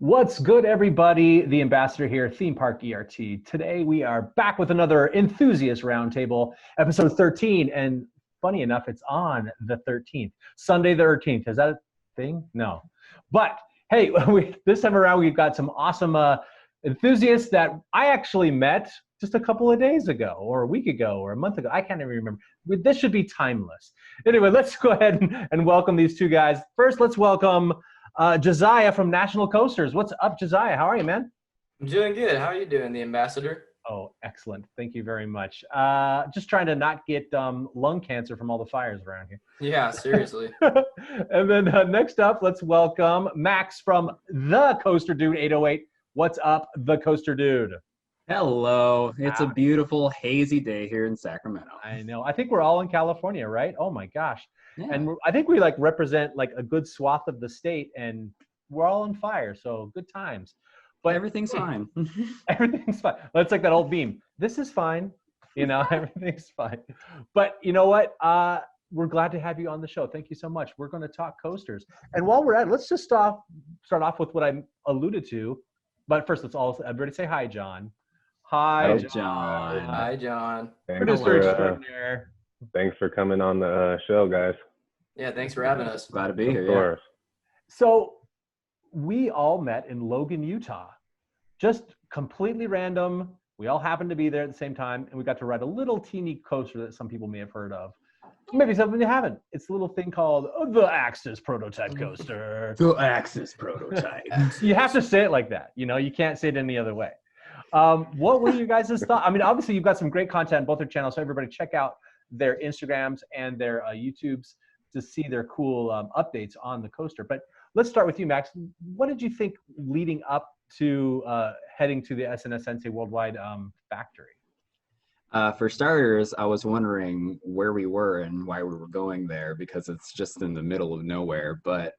What's good, everybody? The ambassador here, Theme Park ERT. Today we are back with another Enthusiast Roundtable, episode 13. And funny enough, it's on the 13th, Sunday the 13th. Is that a thing? No. But hey, this time around, we've got some awesome enthusiasts that I actually met just a couple of days ago, or a week ago, or a month ago. I can't even remember. This should be timeless. Anyway, let's go ahead and welcome these two guys. First, let's welcome Josiah from National Coasters. What's up, Josiah? How are you, man? I'm doing good. How are you doing, the ambassador? Oh, excellent. Thank you very much. Just trying to not get lung cancer from all the fires around here. Yeah, seriously. And then next up, let's welcome Max from TheCoasterDude808. What's up, The Coaster Dude? Hello. It's a beautiful, hazy day here in Sacramento. I know. I think we're all in California, right? Oh, my gosh. Yeah. And I think we like represent like a good swath of the state, and we're all on fire, so good times. But everything's fine. Everything's fine. That's like that old meme. This is fine. You know, everything's fine. But you know what? We're glad to have you on the show. Thank you so much. We're going to talk coasters. And while we're at it, let's just start off with what I alluded to. But first, everybody say hi, John. Hi, John. Hi, John. Producer extraordinaire. Thanks for coming on the show, guys. Yeah, thanks for having us. Glad to be here. Of course. So we all met in Logan, Utah. Just completely random. We all happened to be there at the same time, and we got to ride a little teeny coaster that some people may have heard of. Maybe some of you haven't. It's a little thing called the Axis prototype coaster. The Axis prototype. You have to say it like that. You know, you can't say it any other way. What were you guys' thoughts? I mean, obviously, you've got some great content on both their channels, so everybody check out their Instagrams and their YouTubes to see their cool updates on the coaster. But let's start with you, Max. What did you think leading up to heading to the S&S Worldwide factory? For starters, I was wondering where we were and why we were going there, because it's just in the middle of nowhere. But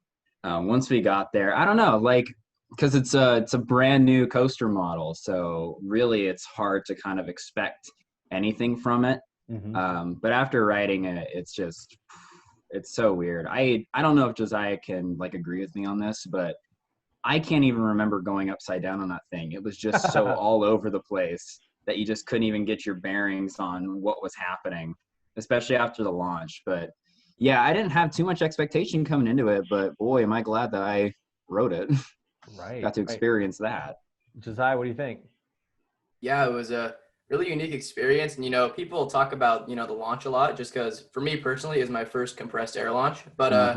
once we got there, I don't know, like, because it's a brand new coaster model, so really it's hard to kind of expect anything from it. Mm-hmm. But after riding it, it's so weird. I don't know if Josiah can like agree with me on this, but I can't even remember going upside down on that thing. It was just so all over the place that you just couldn't even get your bearings on what was happening, especially after the launch. But yeah, I didn't have too much expectation coming into it, but boy, am I glad that I rode it. Right. Got to experience that. Josiah, what do you think? Yeah, it was a really unique experience. And, you know, people talk about, you know, the launch a lot just because for me personally is my first compressed air launch. But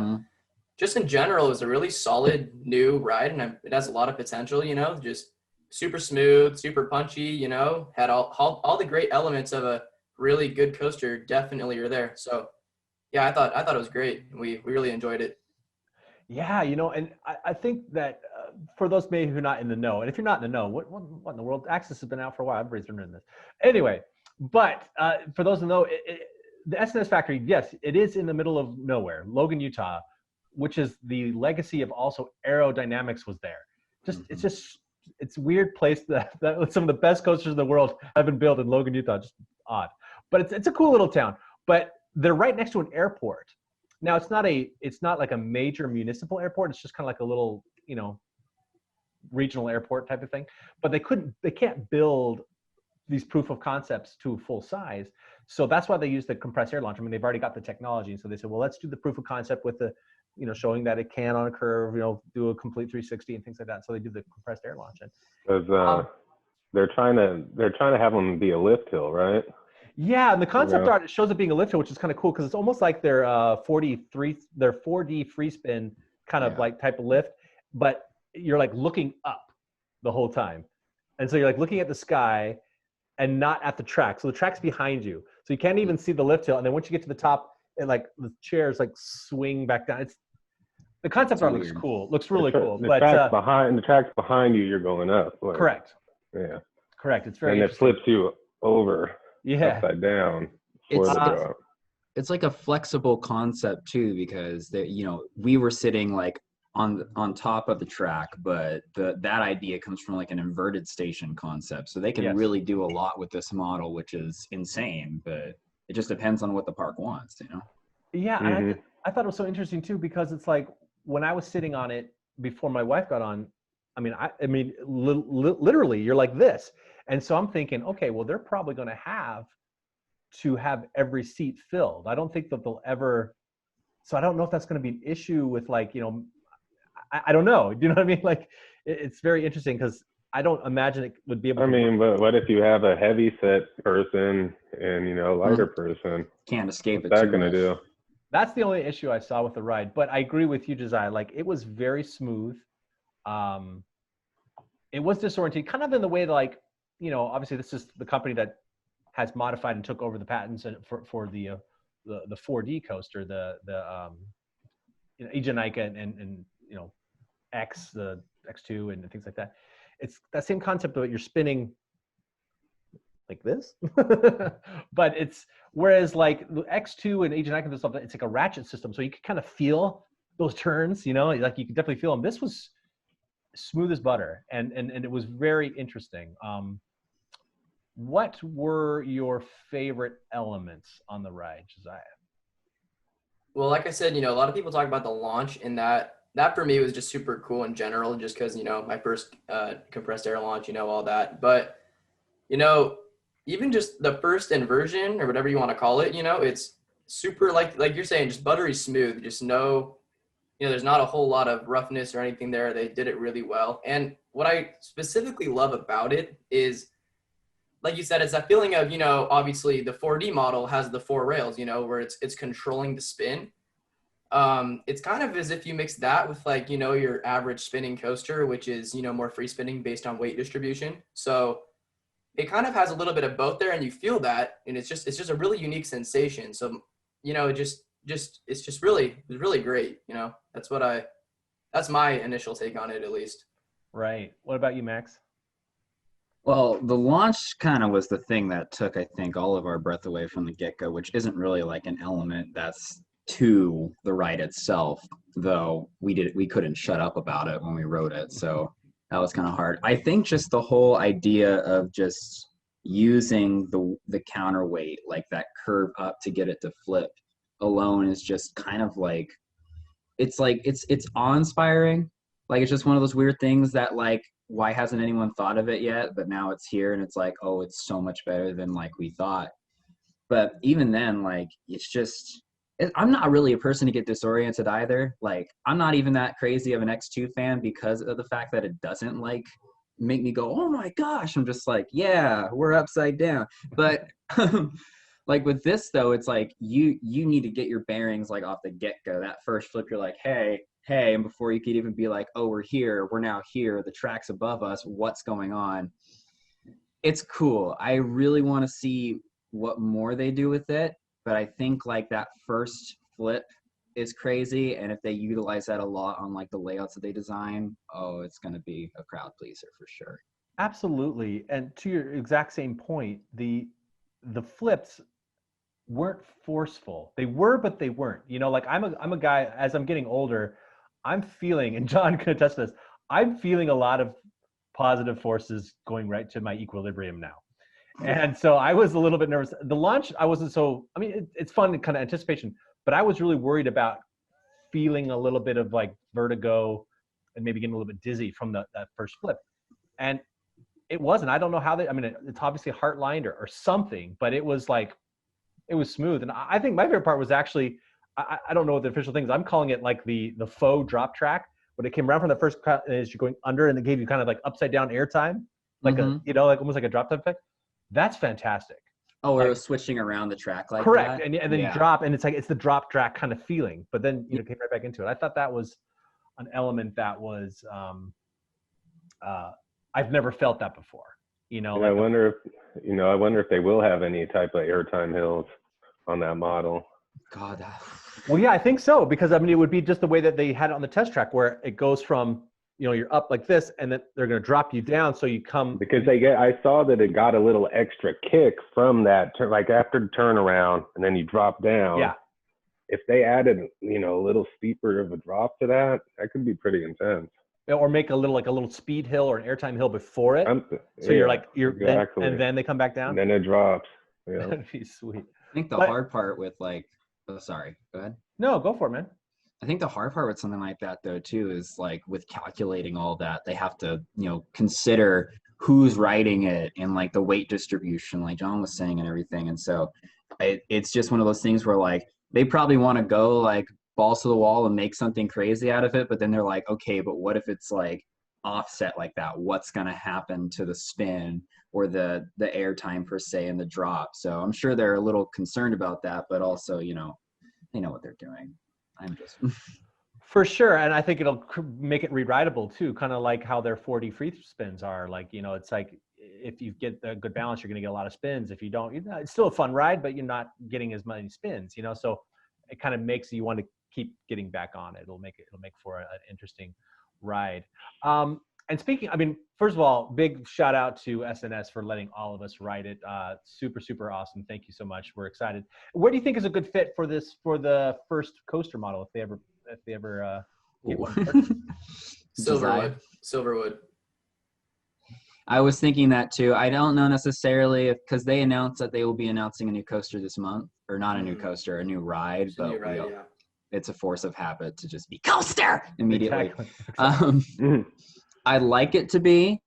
just in general, it was a really solid new ride, and it has a lot of potential, you know, just super smooth, super punchy, you know, had all the great elements of a really good coaster definitely are there. So yeah, I thought it was great. We really enjoyed it. Yeah, you know, and I think that for those maybe who are not in the know, and if you're not in the know, what in the world? Axis has been out for a while. Everybody's been doing this. Anyway, but for those who know, the S&S factory, yes, it is in the middle of nowhere, Logan, Utah, which is the legacy of also aerodynamics was there. It's a weird place that some of the best coasters in the world have been built in Logan, Utah. Just odd, but it's a cool little town. But they're right next to an airport. Now it's not like a major municipal airport. It's just kind of like a little, you know, regional airport type of thing. But they can't build these proof of concepts to full size. So that's why they use the compressed air launch. I mean, they've already got the technology. So they said, well, let's do the proof of concept with the, you know, showing that it can on a curve, you know, do a complete 360 and things like that. So they do the compressed air launch. Because they're trying to have them be a lift hill, right? Yeah, and the concept art, it shows it being a lift hill, which is kind of cool because it's almost like their 4D free spin kind of like type of lift, but you're like looking up the whole time. And so you're like looking at the sky and not at the track. So the track's behind you. So you can't even see the lift hill. And then once you get to the top, it like the chairs like swing back down. The concept art looks cool. Looks really cool. The track's behind you, you're going up. Like, correct. Yeah. Correct. It's very and it flips you over. Upside down. It's like a flexible concept too, because you know, we were sitting like on top of the track, but that idea comes from like an inverted station concept. So they can really do a lot with this model, which is insane, but it just depends on what the park wants, you know? Yeah, and I thought it was so interesting too, because it's like when I was sitting on it before my wife got on, literally you're like this. And so I'm thinking, okay, well, they're probably going to have every seat filled. I don't think that they'll ever. So I don't know if that's going to be an issue with like, I don't know. Do you know what I mean? Like, it's very interesting because I don't imagine it would be able to work. But what if you have a heavy set person and, a lighter person? Can't escape it. What's that going to do? That's the only issue I saw with the ride. But I agree with you, Josiah. Like, it was very smooth. It was disorienting, kind of in the way that, like, obviously this is the company that has modified and took over the patents for the 4D coaster, the Eveningland and X, the X2 and things like that. It's that same concept of it. You're spinning like this, but whereas like the X2 and Eveningland and stuff, it's like a ratchet system, so you can kind of feel those turns. Like you can definitely feel them. This was smooth as butter, and it was very interesting. What were your favorite elements on the ride, Josiah? Well, like I said, a lot of people talk about the launch, and that for me was just super cool in general, just because, my first compressed air launch, all that. But, even just the first inversion or whatever you want to call it, it's super, like you're saying, just buttery smooth. Just there's not a whole lot of roughness or anything there. They did it really well. And what I specifically love about it is, like you said, it's that feeling of, obviously the 4D model has the 4 rails, where it's controlling the spin. It's kind of as if you mix that with like, your average spinning coaster, which is, more free spinning based on weight distribution. So it kind of has a little bit of both there, and you feel that, and it's just a really unique sensation. So, it's just really great. That's my initial take on it, at least. Right. What about you, Max? Well, the launch kind of was the thing that took, I think, all of our breath away from the get-go, which isn't really like an element that's to the ride itself, though we couldn't shut up about it when we rode it, so that was kind of hard. I think just the whole idea of just using the counterweight, like that curve up to get it to flip alone, is just kind of like it's awe-inspiring. Like, it's just one of those weird things that, like, why hasn't anyone thought of it yet? But now it's here, and it's like, oh, it's so much better than like we thought. But even then, like, it's just, I'm not really a person to get disoriented either. Like, I'm not even that crazy of an X2 fan because of the fact that it doesn't like make me go, oh my gosh. I'm just like, yeah, we're upside down. But like with this though, it's like you need to get your bearings like off the get-go. That first flip, you're like, hey, and before you could even be like, oh, we're now here, the track's above us, what's going on? It's cool. I really want to see what more they do with it, but I think like that first flip is crazy, and if they utilize that a lot on like the layouts that they design, oh, it's going to be a crowd pleaser for sure. Absolutely. And to your exact same point, the flips weren't forceful. They were, but they weren't. Like I'm a guy, as I'm getting older, I'm feeling, and John can attest to this, I'm feeling a lot of positive forces going right to my equilibrium now. And so I was a little bit nervous. The launch, I wasn't so, it's fun kind of anticipation, but I was really worried about feeling a little bit of like vertigo and maybe getting a little bit dizzy from that first flip. And it wasn't. I don't know how it's obviously heart-lined or something, but it was like, it was smooth. And I think my favorite part was actually, I don't know what the official thing is. I'm calling it like the faux drop track. When it came around from the first cut, as you're going under, and it gave you kind of like upside down airtime, like like almost like a drop time effect. That's fantastic. Oh, where it was switching around the track like correct. that? And then you drop, and it's the drop track kind of feeling. But then came right back into it. I thought that was an element that was I've never felt that before. I wonder if they will have any type of airtime hills on that model. God. Well, yeah, I think so, because it would be just the way that they had it on the test track, where it goes from you're up like this, and then they're going to drop you down, so you come. Because I saw that it got a little extra kick from that turn, like after the turnaround, and then you drop down. Yeah. If they added a little steeper of a drop to that could be pretty intense. Or make a little speed hill or an airtime hill before it, so you're exactly. And then they come back down. And then it drops. Yeah. That'd be sweet. I think the hard part with like, oh, sorry, go ahead. No, go for it, man. I think the hard part with something like that though too is like with calculating all that, they have to, consider who's riding it and like the weight distribution, like John was saying, and everything. And so it's just one of those things where like they probably want to go like balls to the wall and make something crazy out of it, but then they're like, okay, but what if it's like offset like that? What's going to happen to the spin or the air time per se and the drop? So I'm sure they're a little concerned about that, but also, they know what they're doing. I'm just for sure, and I think it'll make it re-rideable too, kind of like how their 4D free spins are. Like, it's like if you get a good balance, you're going to get a lot of spins. If you don't, it's still a fun ride, but you're not getting as many spins. So it kind of makes you want to keep getting back on it. It'll make for an interesting ride. And speaking, first of all, big shout out to S&S for letting all of us ride it. Super, super awesome. Thank you so much. We're excited. Where do you think is a good fit for the first coaster model, if they ever get one purchased? Silverwood. I was thinking that too. I don't know necessarily because they announced that they will be announcing a new coaster this month, or not a new coaster, a new ride. But it's a force of habit to just be coaster immediately. Exactly. I'd like it to be.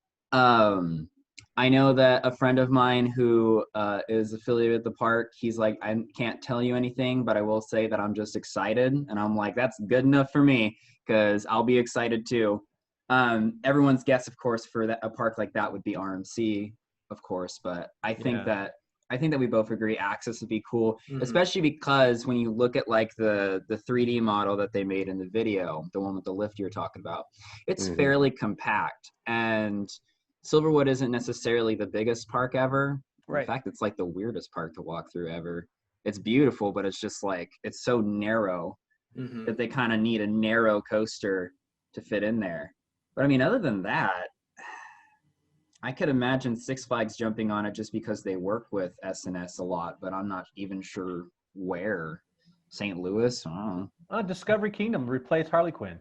I know that a friend of mine who is affiliated with the park, he's like, I can't tell you anything, but I will say that I'm just excited. And I'm like, that's good enough for me because I'll be excited too. Everyone's guess, of course, for a park like that would be RMC, of course. But I think that we both agree Axis would be cool, especially because when you look at like the 3D model that they made in the video, the one with the lift you're talking about, it's fairly compact. And Silverwood isn't necessarily the biggest park ever. Right. In fact, it's like the weirdest park to walk through ever. It's beautiful, but it's just like, it's so narrow that they kind of need a narrow coaster to fit in there. But other than that, I could imagine Six Flags jumping on it just because they work with S&S a lot, but I'm not even sure where. St. Louis? I don't know. Discovery Kingdom replace Harley Quinn.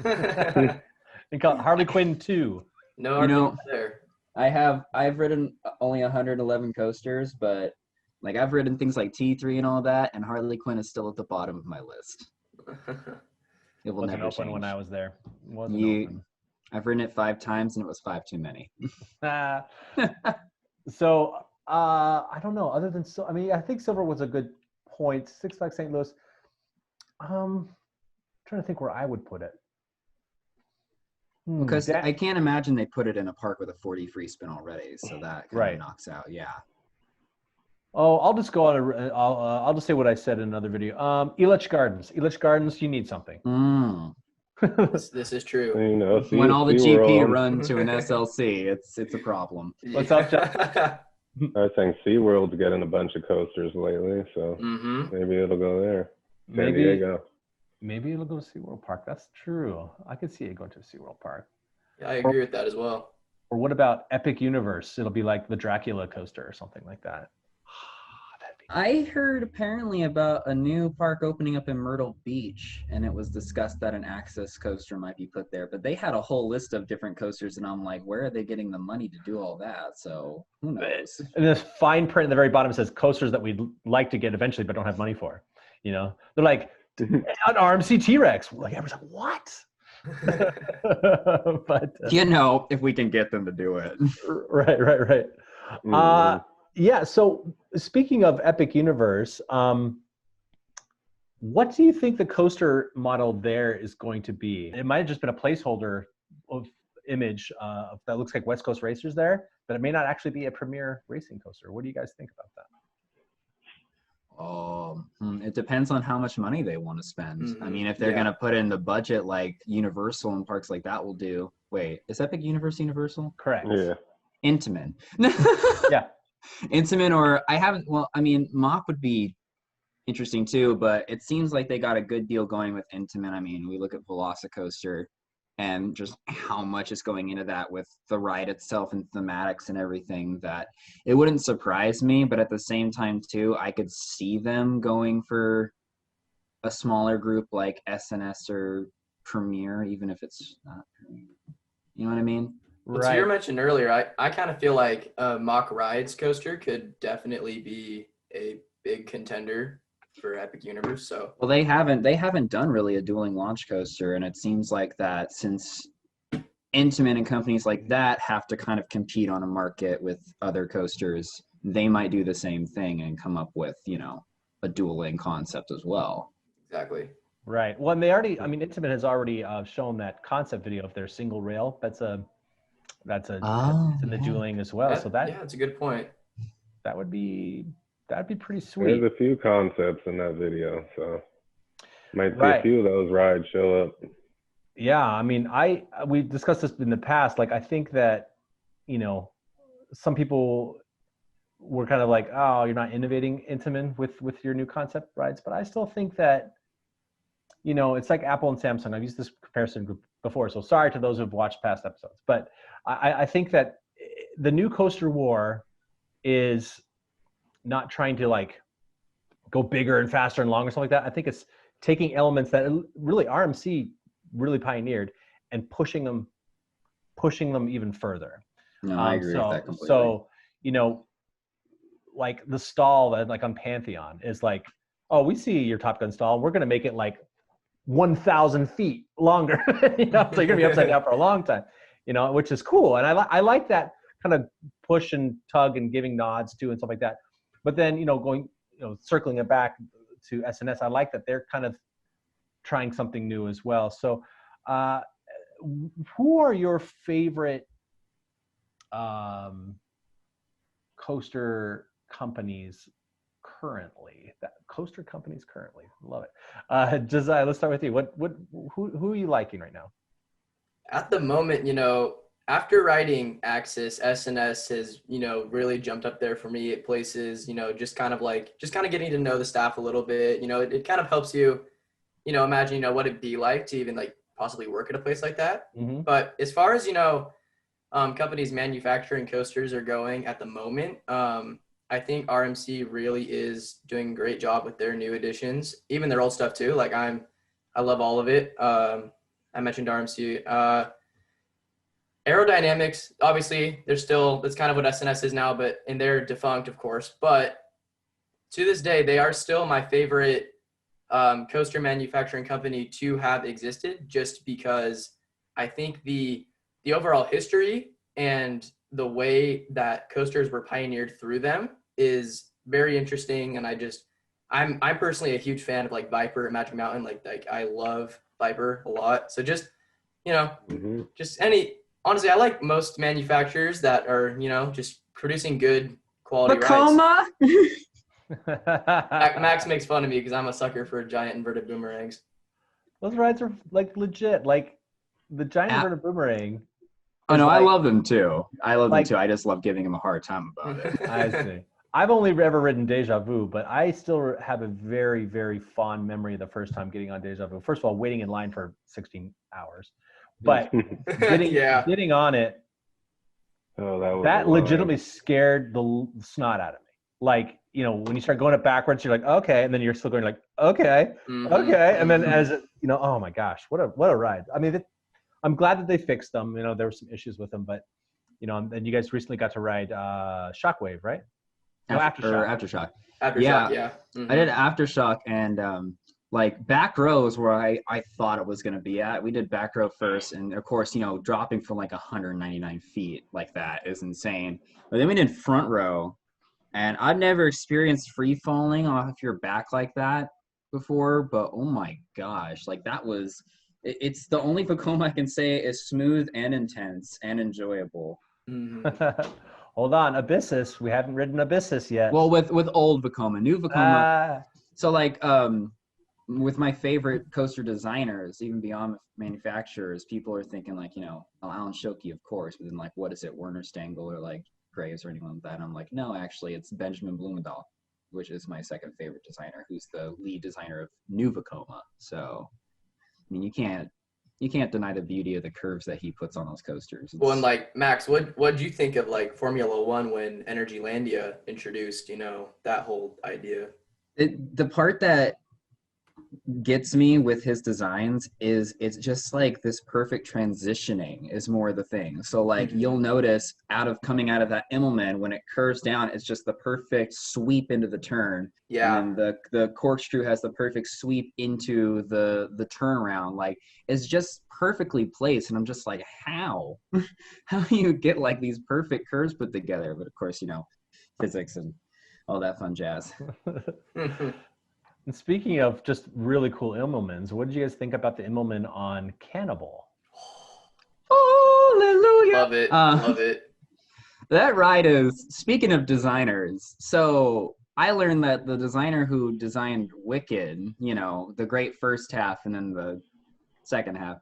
They call it Harley Quinn 2. No, there. I've ridden only 111 coasters, but like I've ridden things like T3 and all that, and Harley Quinn is still at the bottom of my list. It will wasn't never open change. when I was there. Wasn't open. I've ridden it 5 times, and it was 5 too many. So I don't know. Other than I think Silver was a good point. Six Flags St. Louis. I'm trying to think where I would put it. Because I can't imagine they put it in a park with a 4D free spin already, so that kind of knocks out. Yeah. Oh, I'll just go on. I'll just say what I said in another video. Elitch Gardens. Elitch Gardens. You need something. This is true. When all the GP run to an SLC, it's a problem. What's up, John? I was saying SeaWorld's getting a bunch of coasters lately, so maybe it'll go there. San Diego. Maybe it'll go to SeaWorld Park. That's true. I could see it going to a SeaWorld Park. Yeah, I agree with that as well. Or what about Epic Universe? It'll be like the Dracula coaster or something like that. I heard apparently about a new park opening up in Myrtle Beach, and it was discussed that an Axis coaster might be put there, but they had a whole list of different coasters, and I'm like, where are they getting the money to do all that? So who knows? And this fine print at the very bottom says coasters that we'd like to get eventually but don't have money for. They're like, an RMC T-Rex. Like, everyone's like, what? But if we can get them to do it. Right. Yeah, so speaking of Epic Universe, what do you think the coaster model there is going to be? It might have just been a placeholder of image that looks like West Coast Racers there, but it may not actually be a premier racing coaster. What do you guys think about that? It depends on how much money they want to spend. If they're going to put in the budget like Universal and parks like that will do. Wait, is Epic Universe Universal? Correct. Yeah. Intamin. Yeah. Intamin, or Mock would be interesting too, but it seems like they got a good deal going with Intamin. We look at Velocicoaster and just how much is going into that with the ride itself and thematics and everything, that it wouldn't surprise me, but at the same time too, I could see them going for a smaller group like S&S or Premier, even if it's not Premier. You know what I mean? Well, to your mention earlier, I kind of feel like a Mock Rides coaster could definitely be a big contender for Epic Universe. So well, they haven't done really a dueling launch coaster, and it seems like that since Intamin and companies like that have to kind of compete on a market with other coasters, they might do the same thing and come up with, you know, a dueling concept as well. exactly. Right. Well, and they already, I mean, Intamin has already shown that concept video of their single rail. That's it's in the dueling as well. So Yeah, that's a good point. that'd be pretty sweet. There's a few concepts in that video, so might see a few of those rides show up. Yeah, I mean, we discussed this in the past. Like, I think that, you know, some people were kind of like, oh, you're not innovating, Intamin, with your new concept rides. But I still think that, you know, it's like Apple and Samsung. I've used this comparison group before, so sorry to those who've watched past episodes. But I think that the new coaster war is not trying to like go bigger and faster and longer, something like that. I think it's taking elements that really RMC really pioneered and pushing them even further. No, I agree with that completely. So, you know, like the stall that like on Pantheon is like, oh, we see your Top Gun stall. We're going to make it like 1,000 feet longer, you know, so you're gonna be upside down for a long time, you know, which is cool. And I like that kind of push and tug and giving nods to and stuff like that. But then, you know, going, you know, circling it back to S&S, I like that they're kind of trying something new as well. So who are your favorite coaster companies currently? Love it. Josiah, let's start with you. Who are you liking right now? At the moment, you know, after riding Axis, S&S has, you know, really jumped up there for me at places, you know, just kind of getting to know the staff a little bit. You know, it kind of helps you, you know, imagine, you know, what it'd be like to even like possibly work at a place like that. Mm-hmm. But as far as, you know, companies manufacturing coasters are going at the moment, I think RMC really is doing a great job with their new additions, even their old stuff too. Like I love all of it. I mentioned RMC. Aerodynamics, obviously, that's kind of what S&S is now, and they're defunct, of course. But to this day, they are still my favorite coaster manufacturing company to have existed, just because I think the overall history and the way that coasters were pioneered through them is very interesting. And I'm personally a huge fan of like Viper and Magic Mountain. Like I love Viper a lot. So just, you know, honestly, I like most manufacturers that are, you know, just producing good quality Vekoma? rides. Max makes fun of me because I'm a sucker for giant inverted boomerangs. Those rides are like legit. Like the giant inverted boomerang. Oh no, I love them too. I just love giving him a hard time about it. I see. I've only ever ridden Deja Vu, but I still have a very, very fond memory of the first time getting on Deja Vu. First of all, waiting in line for 16 hours, but getting on it, that legitimately scared the snot out of me. Like, you know, when you start going it backwards, you're like, okay, and then you're still going like, okay, okay, and then as you know, oh my gosh, what a ride! I mean, I'm glad that they fixed them. You know, there were some issues with them, but you know, and you guys recently got to ride Shockwave, right? Aftershock. Yeah. Mm-hmm. I did Aftershock, and like back row is where I thought it was going to be at. We did back row first, and of course, you know, dropping from like 199 feet like that is insane. But then we did front row, and I've never experienced free falling off your back like that before, but oh my gosh, like that was, it's the only Vekoma I can say is smooth and intense and enjoyable. Mm-hmm. Hold on, Abyssus. We haven't ridden Abyssus yet. Well, with old Vekoma, new Vekoma. So like with my favorite coaster designers, even beyond manufacturers, people are thinking like, you know, Alan Schilke, of course, but then like, what is it, Werner Stengel or like Graves or anyone like that? And I'm like, no, actually, it's Benjamin Blumendahl, which is my second favorite designer, who's the lead designer of new Vekoma. So, I mean, you can't deny the beauty of the curves that he puts on those coasters. Well, and like Max, what'd you think of like Formula One when Energylandia introduced, you know, that whole idea? The part that gets me with his designs is it's just like this perfect transitioning is more the thing. So like you'll notice coming out of that Immelman, when it curves down, it's just the perfect sweep into the turn. Yeah. And then the corkscrew has the perfect sweep into the turnaround. Like it's just perfectly placed. And I'm just like, how? How do you get like these perfect curves put together? But of course, physics and all that fun jazz. And speaking of just really cool Immelmans, what did you guys think about the Immelman on Cannibal? Hallelujah! Love it. Love it. That ride is, speaking of designers, so I learned that the designer who designed Wicked, the great first half and then the second half,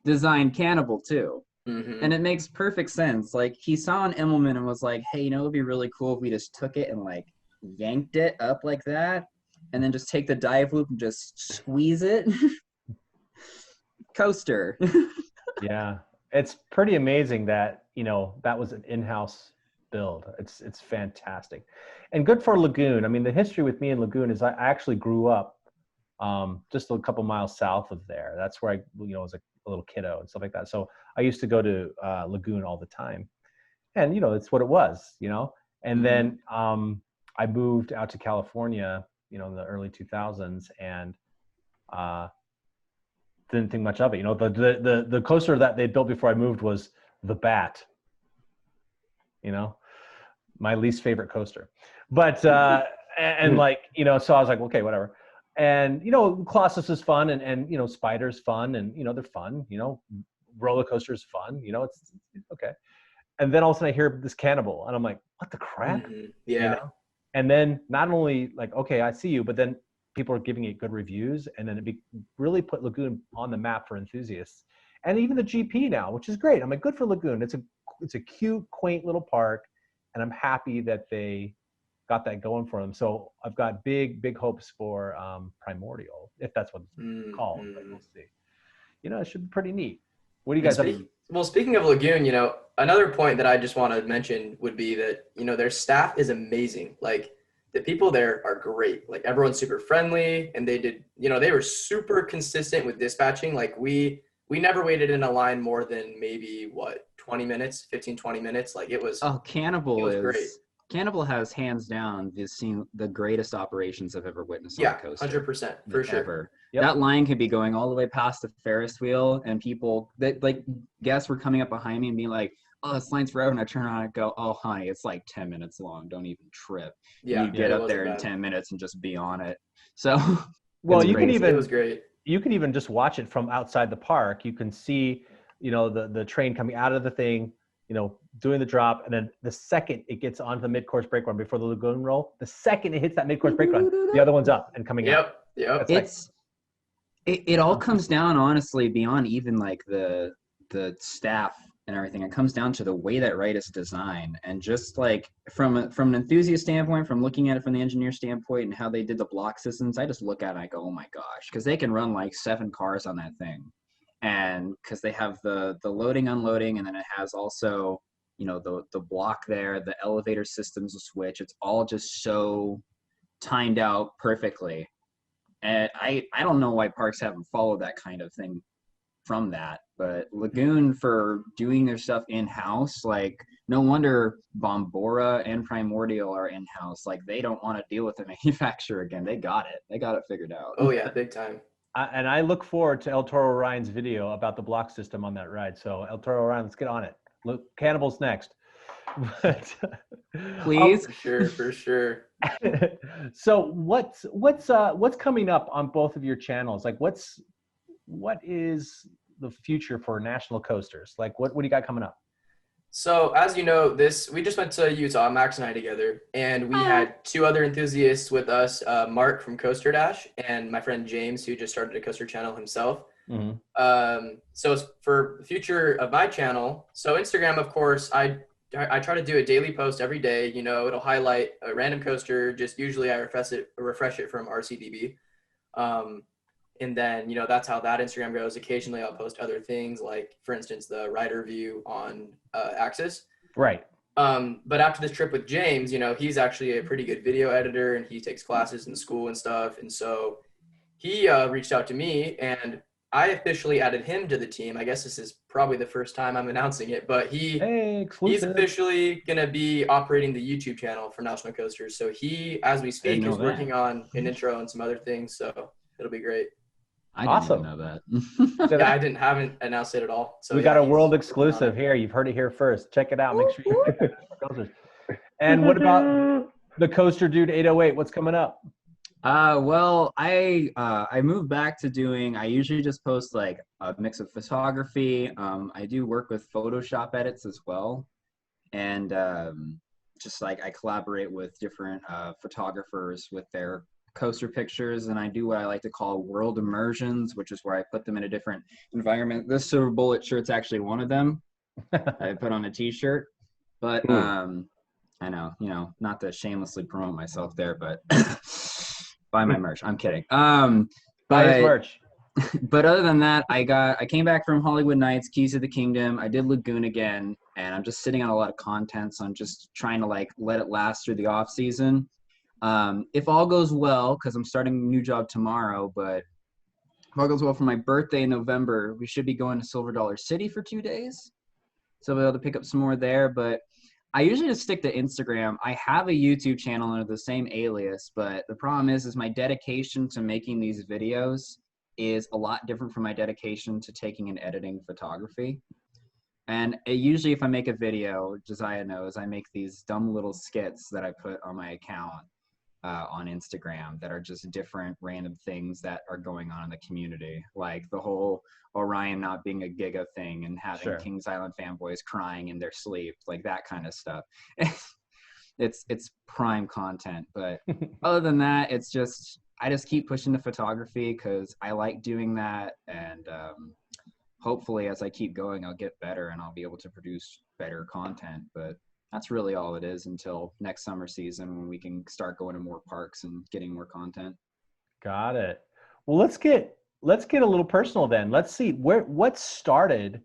designed Cannibal too. And it makes perfect sense. Like he saw an Immelman and was like, hey, it'd be really cool if we just took it and like yanked it up like that. And then just take the dive loop and just squeeze it. Coaster. Yeah, it's pretty amazing that that was an in-house build. It's fantastic, and good for Lagoon. I mean, the history with me and Lagoon is I actually grew up just a couple miles south of there. That's where I was a little kiddo and stuff like that. So I used to go to Lagoon all the time, and it's what it was. And then I moved out to California in the early 2000s, and didn't think much of it. The coaster that they built before I moved was the Bat. My least favorite coaster, but and like so I was like, okay, whatever. And Colossus is fun, and Spider's fun, and they're fun. Roller coaster's fun. It's okay. And then all of a sudden I hear this Cannibal, and I'm like, what the crap? Yeah. And then not only like, okay, I see you, but then people are giving it good reviews, and then it really put Lagoon on the map for enthusiasts, and even the GP now, which is great. I'm like, good for Lagoon. It's a cute, quaint little park, and I'm happy that they got that going for them. So I've got big hopes for Primordial, if that's what it's called. But we'll see. It should be pretty neat. What do you guys think? Well, speaking of Lagoon, another point that I just want to mention would be that, their staff is amazing. Like the people there are great. Like everyone's super friendly, and they were super consistent with dispatching. Like we never waited in a line more than maybe 20 minutes, 15-20 minutes. Like it was Cannibal was is great. Cannibal has hands down the greatest operations I've ever witnessed on a coaster. 100% for sure. Ever. Yep. That line could be going all the way past the Ferris wheel, and people that like guests were coming up behind me and being like, oh, this line's forever. And I turn around and go, oh, honey, it's like 10 minutes long. Don't even trip. Yeah, you get up there in 10 minutes and just be on it. So, well, it was great. You can even just watch it from outside the park. You can see, the train coming out of the thing, doing the drop, and then the second it gets onto the mid-course brake run before the Lagoon roll, the second it hits that mid-course brake run, the other one's up and coming out. Yep. It all comes down, honestly, beyond even like the staff and everything. It comes down to the way that ride is designed, and just like from an enthusiast standpoint, from looking at it from the engineer standpoint and how they did the block systems, I just look at it and I go, oh my gosh, because they can run like 7 cars on that thing. And because they have the loading, unloading, and then it has also, the block there, the elevator systems, the switch, it's all just so timed out perfectly. And I don't know why parks haven't followed that kind of thing from that. But Lagoon, for doing their stuff in-house, like no wonder Bombora and Primordial are in-house. Like they don't want to deal with the manufacturer again. They got it figured out. Oh yeah, big time. And I look forward to El Toro Ryan's video about the block system on that ride. So El Toro Ryan, let's get on it. Look, Cannibal's next. But, please. For sure. So what's coming up on both of your channels? Like what is the future for National Coasters? Like what do you got coming up? So as you know, we just went to Utah, Max and I together, and we had 2 other enthusiasts with us, Mark from Coaster Dash and my friend James, who just started a coaster channel himself. So for the future of my channel, so Instagram, of course, I try to do a daily post every day. It'll highlight a random coaster. Just usually I refresh it from RCDB. And then, that's how that Instagram goes. Occasionally I'll post other things, like for instance, the rider view on Axis. Right. But after this trip with James, he's actually a pretty good video editor, and he takes classes in school and stuff. And so he reached out to me, and I officially added him to the team. I guess this is probably the first time I'm announcing it, but he's officially going to be operating the YouTube channel for National Coasters. So he, as we speak, is working on an intro and some other things. So it'll be great. I didn't even know that. Yeah, I haven't announced it at all. So we got a world exclusive here. You've heard it here first. Check it out. Make sure you check out coasters. And what about the Coaster Dude 808? What's coming up? Well, I moved back to doing, I usually just post like a mix of photography. I do work with Photoshop edits as well. And just like I collaborate with different photographers with their coaster pictures, and I do what I like to call world immersions, which is where I put them in a different environment. This Silver Bullet shirt's actually one of them. I put on a t-shirt, but I know, not to shamelessly promote myself there, but buy my merch. I'm kidding. Buy his merch. But other than that, I came back from Hollywood Nights, Keys of the Kingdom. I did Lagoon again, and I'm just sitting on a lot of content, so I'm just trying to like let it last through the off season. If all goes well, because I'm starting a new job tomorrow, but if all goes well for my birthday in November, we should be going to Silver Dollar City for 2 days. So I'll be able to pick up some more there, but I usually just stick to Instagram. I have a YouTube channel under the same alias, but the problem is my dedication to making these videos is a lot different from my dedication to taking and editing photography. And usually if I make a video, Josiah knows, I make these dumb little skits that I put on my account on Instagram that are just different random things that are going on in the community, like the whole Orion not being a Giga thing and having Kings Island fanboys crying in their sleep, like that kind of stuff. It's prime content, but other than that, it's just I just keep pushing the photography because I like doing that, and hopefully as I keep going I'll get better and I'll be able to produce better content. But that's really all it is until next summer season when we can start going to more parks and getting more content. Got it. Well, let's get a little personal then. Let's see what started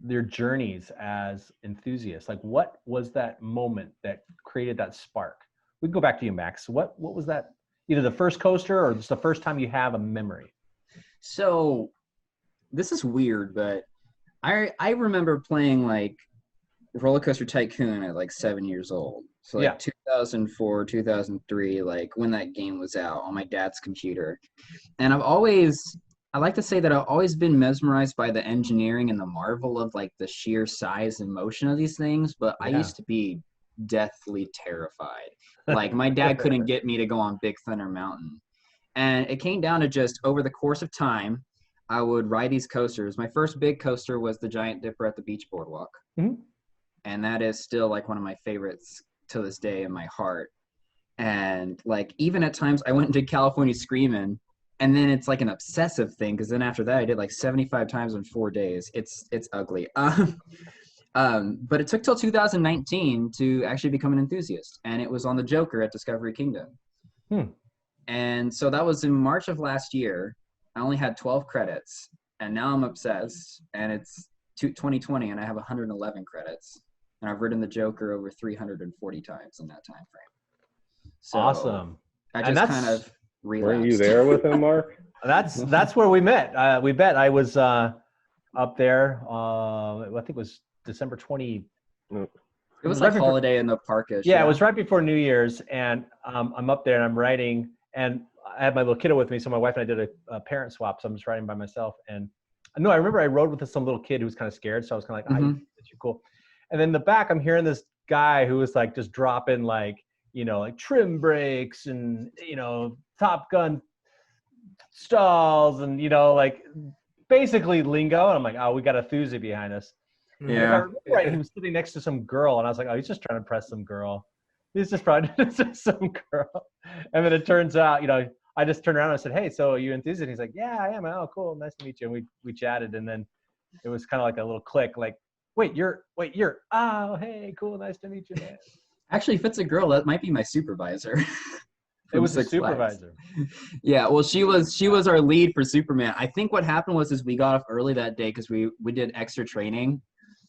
their journeys as enthusiasts. Like, what was that moment that created that spark? We can go back to you, Max. What was that? Either the first coaster or just the first time you have a memory? So this is weird, but I remember playing like Roller Coaster Tycoon at like 7 years old. So like 2004, 2003, like when that game was out on my dad's computer. And I like to say that I've always been mesmerized by the engineering and the marvel of like the sheer size and motion of these things. But I used to be deathly terrified. Like my dad couldn't get me to go on Big Thunder Mountain. And it came down to just over the course of time, I would ride these coasters. My first big coaster was the Giant Dipper at the Beach Boardwalk. Mm-hmm. And that is still like one of my favorites to this day in my heart. And like, even at times I went and did California Screamin', and then it's like an obsessive thing. Cause then after that I did like 75 times in 4 days. It's ugly. But it took till 2019 to actually become an enthusiast. And it was on the Joker at Discovery Kingdom. And so that was in March of last year. I only had 12 credits and now I'm obsessed, and it's 2020 and I have 111 credits. And I've ridden the Joker over 340 times in that time frame. So awesome. I just kind of relapsed. Were you there with him, Mark? That's where we met. We bet I was up there. I think it was December 20. It was like holiday in the parkish. Yeah, it was right before New Year's, and I'm up there and I'm riding, and I had my little kiddo with me, so my wife and I did a parent swap. So I'm just riding by myself, and no, I remember I rode with some little kid who was kind of scared, so I was kind of like, "That's cool." And then in the back, I'm hearing this guy who was like just dropping like trim brakes and Top Gun stalls and like basically lingo. And I'm like, oh, we got a Thuzy behind us. Yeah. Right. He was sitting next to some girl, and I was like, oh, he's just trying to impress some girl. He's just probably some girl. And then it turns out, I just turned around and I said, hey, so are you enthusiast? He's like, yeah, I am. Oh, cool. Nice to meet you. And we chatted, and then it was kind of like a little click, like, wait, you're, oh, hey, cool. Nice to meet you, man. Actually, if it's a girl, that might be my supervisor. It was a supervisor. Yeah, well, she was our lead for Superman. I think what happened was we got off early that day because we did extra training.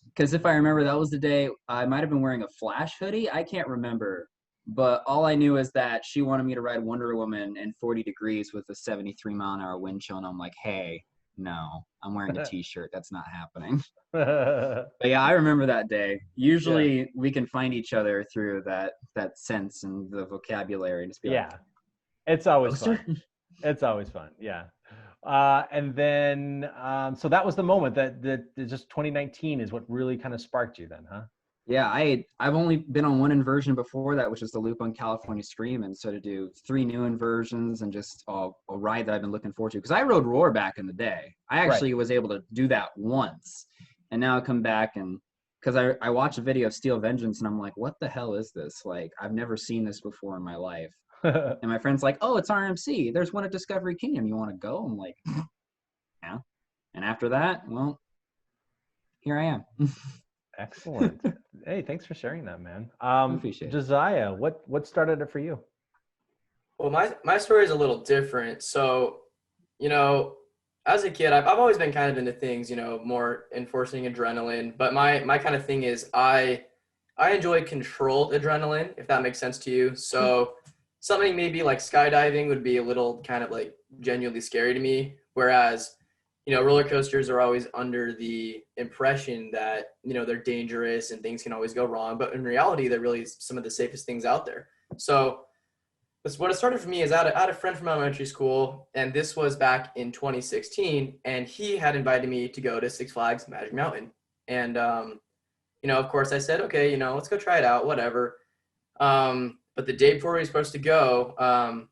Because if I remember, that was the day I might have been wearing a Flash hoodie. I can't remember. But all I knew is that she wanted me to ride Wonder Woman in 40 degrees with a 73-mile-an-hour wind chill. And I'm like, hey, no, I'm wearing a t-shirt. That's not happening. But yeah, I remember that day. Usually we can find each other through that sense and the vocabulary and just be like, it's always fun. It's always fun. Yeah. And then, so that was the moment that just 2019 is what really kind of sparked you then, huh? Yeah, I've only been on one inversion before that, which is the loop on California Stream. And so to do 3 new inversions and just a ride that I've been looking forward to, because I rode Roar back in the day. I actually was able to do that once. And now I come back and because I watched a video of Steel Vengeance and I'm like, what the hell is this? Like, I've never seen this before in my life. And my friend's like, oh, it's RMC. There's one at Discovery Kingdom. You want to go? I'm like, yeah. And after that, well, here I am. Excellent. Hey, thanks for sharing that, man. Appreciate it. Josiah, what started it for you? Well, my story is a little different. So, you know, as a kid, I've always been kind of into things, you know, more enforcing adrenaline. But my kind of thing is I enjoy controlled adrenaline, if that makes sense to you. So something maybe like skydiving would be a little kind of like genuinely scary to me. Whereas, you know, roller coasters are always under the impression that, you know, they're dangerous and things can always go wrong. But in reality, they're really some of the safest things out there. So what it started for me is I had a friend from elementary school, and this was back in 2016, and he had invited me to go to Six Flags Magic Mountain. And, you know, of course I said, okay, you know, let's go try it out, whatever. But the day before we were supposed to go,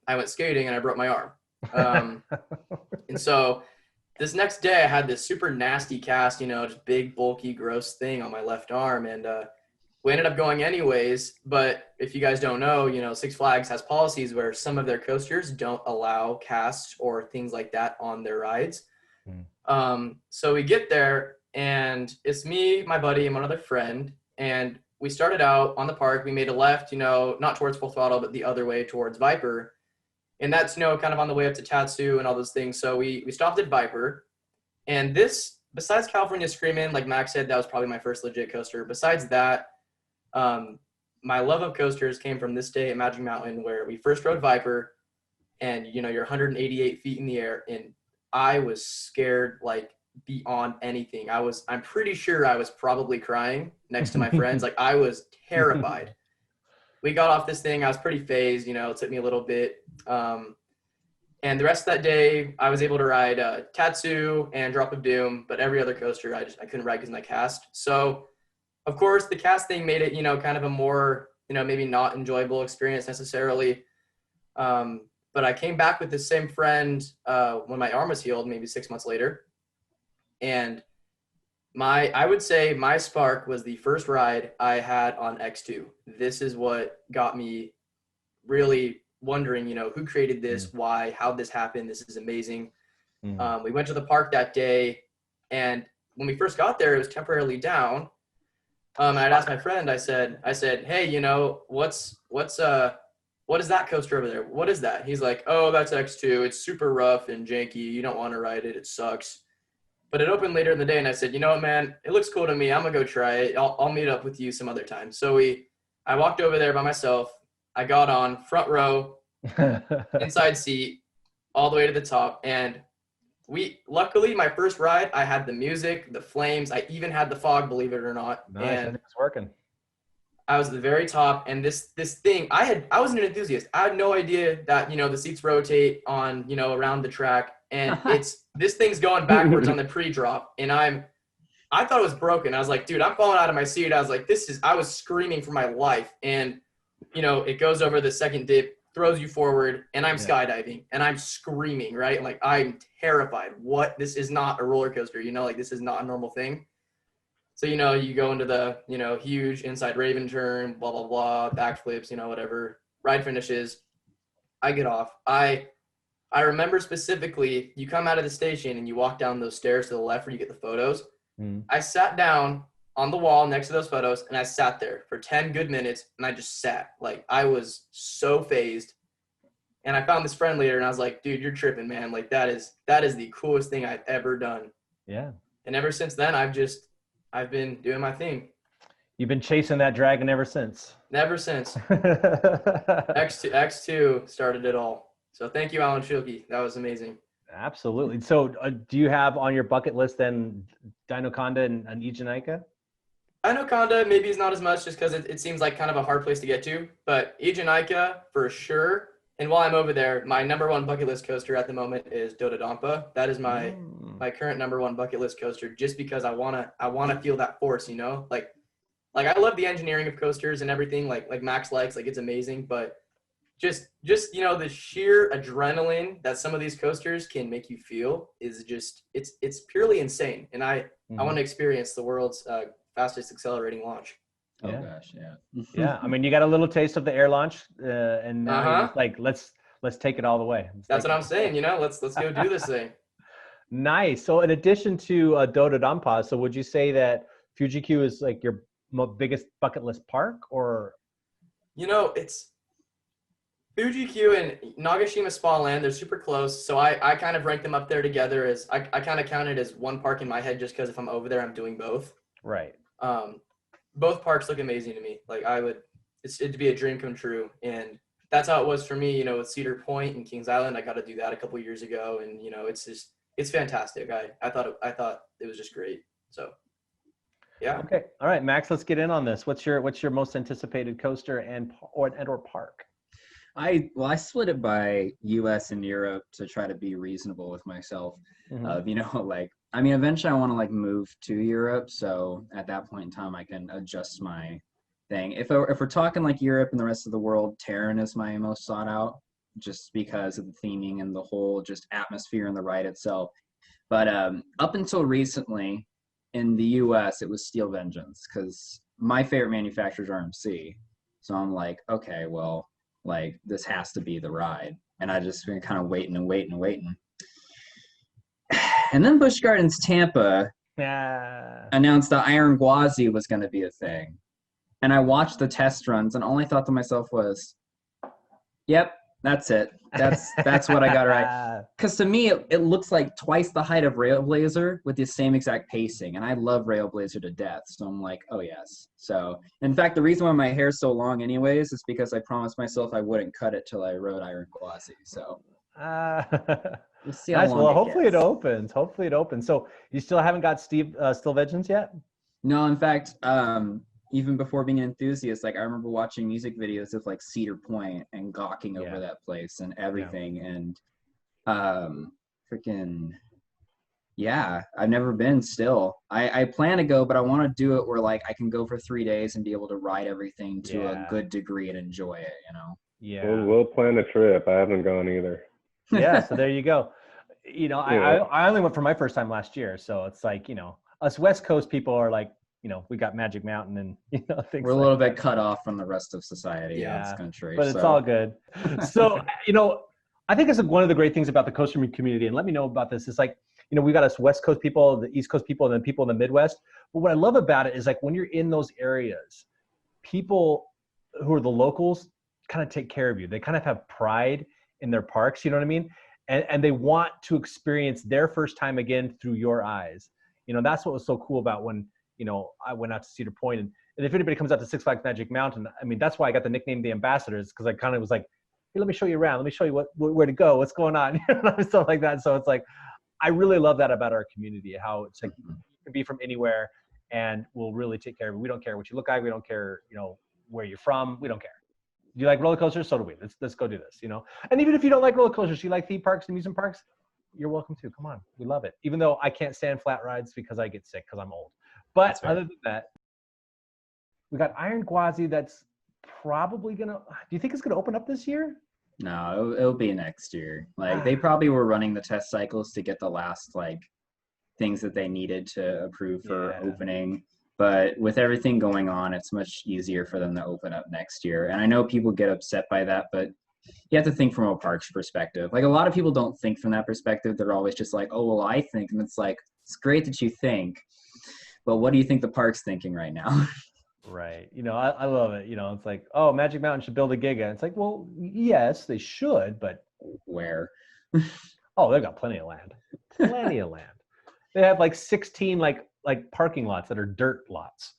I went skating and I broke my arm. And so this next day I had this super nasty cast, you know, just big, bulky, gross thing on my left arm. And we ended up going anyways. But if you guys don't know, you know, Six Flags has policies where some of their coasters don't allow casts or things like that on their rides. So we get there and it's me, my buddy, and one other friend. And we started out on the park. We made a left, you know, not towards Full Throttle, but the other way towards Viper. And that's, you know, kind of on the way up to Tatsu and all those things. So we stopped at Viper. And this, besides California Screamin', like Max said, that was probably my first legit coaster. Besides that, my love of coasters came from this day at Magic Mountain where we first rode Viper. And, you know, you're 188 feet in the air. And I was scared, like, beyond anything. I'm pretty sure I was probably crying next to my friends. Like, I was terrified. We got off this thing. I was pretty phased, you know, it took me a little bit. And the rest of that day, I was able to ride Tatsu and Drop of Doom, but every other coaster I couldn't ride because of my cast. So, of course, the cast thing made it, you know, kind of a more, you know, maybe not enjoyable experience necessarily. But I came back with the same friend when my arm was healed, maybe 6 months later. And I would say my spark was the first ride I had on X2. This is what got me really wondering, you know, who created this, why, how this happened. This is amazing. We went to the park that day, and when we first got there, it was temporarily down. And I'd asked my friend, I said, hey, you know, what is that coaster over there? What is that? He's like, oh, that's X2. It's super rough and janky. You don't want to ride it. It sucks. But it opened later in the day, and I said, you know what, man, it looks cool to me. I'm gonna go try it. I'll meet up with you some other time. So I walked over there by myself. I got on front row, inside seat, all the way to the top. And luckily my first ride, I had the music, the flames. I even had the fog, believe it or not. Nice, and it's working. I was at the very top, and this thing, I was an enthusiast. I had no idea that, you know, the seats rotate on, you know, around the track, and this thing's going backwards on the pre-drop, and I thought it was broken. I was like, dude, I'm falling out of my seat. I was like, I was screaming for my life, and, you know, it goes over the second dip, throws you forward, and I'm skydiving, and I'm screaming, right? Like, I'm terrified. This is not a roller coaster, you know, like, this is not a normal thing. So, you know, you go into the, you know, huge inside Raven turn, blah, blah, blah, backflips, you know, whatever. Ride finishes. I get off. I remember specifically, you come out of the station and you walk down those stairs to the left where you get the photos. I sat down on the wall next to those photos, and I sat there for 10 good minutes, and I just sat. Like, I was so phased. And I found this friend later, and I was like, dude, you're tripping, man. Like, that is the coolest thing I've ever done. Yeah. And ever since then, I've been doing my thing. You've been chasing that dragon ever since. Never since. X2 started it all. So thank you, Alan Schilke. That was amazing. Absolutely. So do you have on your bucket list then Dinoconda and Egenica? Dinoconda maybe is not as much just because it seems like kind of a hard place to get to, but Egenica for sure. And while I'm over there, my number one bucket list coaster at the moment is Dododampa. That is my current number one bucket list coaster, just because I wanna feel that force, you know? Like I love the engineering of coasters and everything, like Max likes, like it's amazing, but just you know, the sheer adrenaline that some of these coasters can make you feel is just it's purely insane. And I want to experience the world's fastest accelerating launch. Oh gosh, yeah. Yeah, I mean, you got a little taste of the air launch, and now you're just like, let's take it all the way. That's what I'm saying. You know, let's go do this thing. Nice. So in addition to Dododampa, so would you say that Fuji-Q is like your biggest bucket list park, or? You know, it's Fuji-Q and Nagashima Spa Land. They're super close, so I kind of rank them up there together. As I kind of count it as one park in my head, just because if I'm over there, I'm doing both. Right. Both parks look amazing to me. Like it'd be a dream come true, and that's how it was for me. You know, with Cedar Point and Kings Island, I got to do that a couple years ago, and you know, it's fantastic. I thought it was just great. So. Yeah. Okay. All right, Max, let's get in on this. What's your most anticipated coaster or park? I split it by US and Europe to try to be reasonable with myself. You know, like, I mean, eventually I want to like move to Europe. So at that point in time, I can adjust my thing. If we're talking like Europe and the rest of the world, Terran is my most sought out, just because of the theming and the whole just atmosphere and the ride itself. But up until recently, in the US, it was Steel Vengeance, because my favorite manufacturer is RMC. So I'm like, okay, well, like this has to be the ride. And I just been kind of waiting. And then Busch Gardens Tampa announced that Iron Gwazi was going to be a thing. And I watched the test runs and only thought to myself was, yep, that's it. That's what I got right. Because to me, it looks like twice the height of Railblazer with the same exact pacing. And I love Railblazer to death. So I'm like, oh, yes. So, in fact, the reason why my hair's so long anyways is because I promised myself I wouldn't cut it till I rode Iron Gwazi. So we'll see how nice. long Well, it hopefully gets. it opens. Hopefully it opens. So you still haven't got Steel Vengeance yet? No, in fact, even before being an enthusiast, like I remember watching music videos of like Cedar Point and gawking over that place and everything. And I've never been still. I plan to go, but I want to do it where like I can go for 3 days and be able to ride everything to a good degree and enjoy it, you know? Yeah. We'll plan a trip. I haven't gone either. Yeah, so there you go. You know, I only went for my first time last year, so it's like, you know, us West Coast people are like, you know, we got Magic Mountain and, you know, things. We're a little bit cut off from the rest of society in this country. But it's all good. So, you know, I think it's one of the great things about the coaster community, and let me know about this. It's like, you know, we got us West Coast people, the East Coast people, and then people in the Midwest. But what I love about it is like when you're in those areas, people who are the locals kind of take care of you. They kind of have pride in their parks, you know what I mean? And they want to experience their first time again through your eyes. You know, that's what was so cool about when, you know, I went out to Cedar Point, and if anybody comes out to Six Flags Magic Mountain, I mean, that's why I got the nickname the Ambassadors, because I kind of was like, hey, let me show you around. Let me show you where to go, what's going on, stuff like that. So it's like, I really love that about our community, how it's like you can be from anywhere and we'll really take care of you. We don't care what you look like. We don't care, you know, where you're from. We don't care. You like roller coasters? So do we. Let's go do this, you know? And even if you don't like roller coasters, you like theme parks and amusement parks, you're welcome to. Come on. We love it. Even though I can't stand flat rides because I get sick because I'm old. But other than that, we got Iron Gwazi that's probably going to, do you think it's going to open up this year? No, it'll be next year. Like they probably were running the test cycles to get the last like things that they needed to approve for opening. But with everything going on, it's much easier for them to open up next year. And I know people get upset by that, but you have to think from a park's perspective. Like a lot of people don't think from that perspective. They're always just like, oh, well, I think. And it's like, it's great that you think, but what do you think the park's thinking right now? Right. You know, I love it. You know, it's like, oh, Magic Mountain should build a Giga. It's like, well, yes, they should, but where? Oh, they've got plenty of land. Plenty of land. They have like 16 like parking lots that are dirt lots.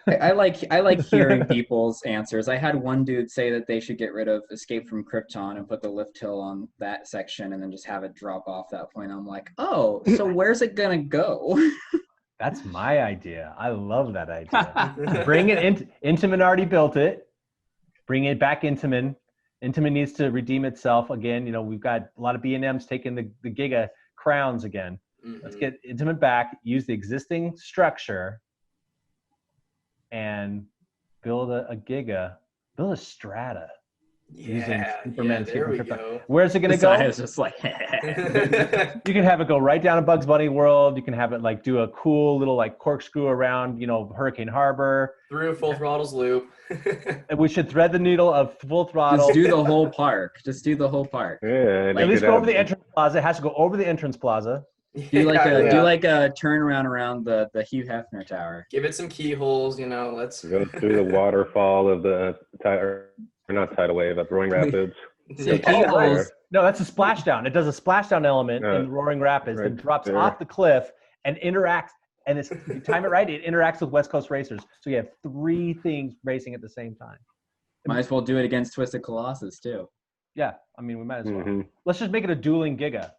I like hearing people's answers. I had one dude say that they should get rid of Escape from Krypton and put the lift hill on that section and then just have it drop off that point. I'm like, oh, so where's it gonna go? That's my idea. I love that idea. Bring it in. Intamin already built it. Bring it back Intamin. Intamin needs to redeem itself again. You know, we've got a lot of B&Ms taking the Giga crowns again. Let's get Intamin back, use the existing structure, and build a Giga, build a Strata. Using Superman, there we go. Where's it going to go? It's just like, you can have it go right down to Bugs Bunny World. You can have it like do a cool little like corkscrew around, you know, Hurricane Harbor. Through Full Throttle's loop. And we should thread the needle of Full Throttle. just do the whole park. Just do the whole park. Yeah. At least go over the entrance plaza. It has to go over the entrance plaza. Do like a turnaround around the Hugh Hefner Tower. Give it some keyholes, you know. Let's go through the waterfall of the not tidal wave, but Roaring Rapids. No, that's a splashdown. It does a splashdown element in Roaring Rapids that drops off the cliff and interacts. And if you time it right, it interacts with West Coast racers. So you have 3 things racing at the same time. Might as well do it against Twisted Colossus too. Yeah, I mean, we might as well. Let's just make it a dueling Giga.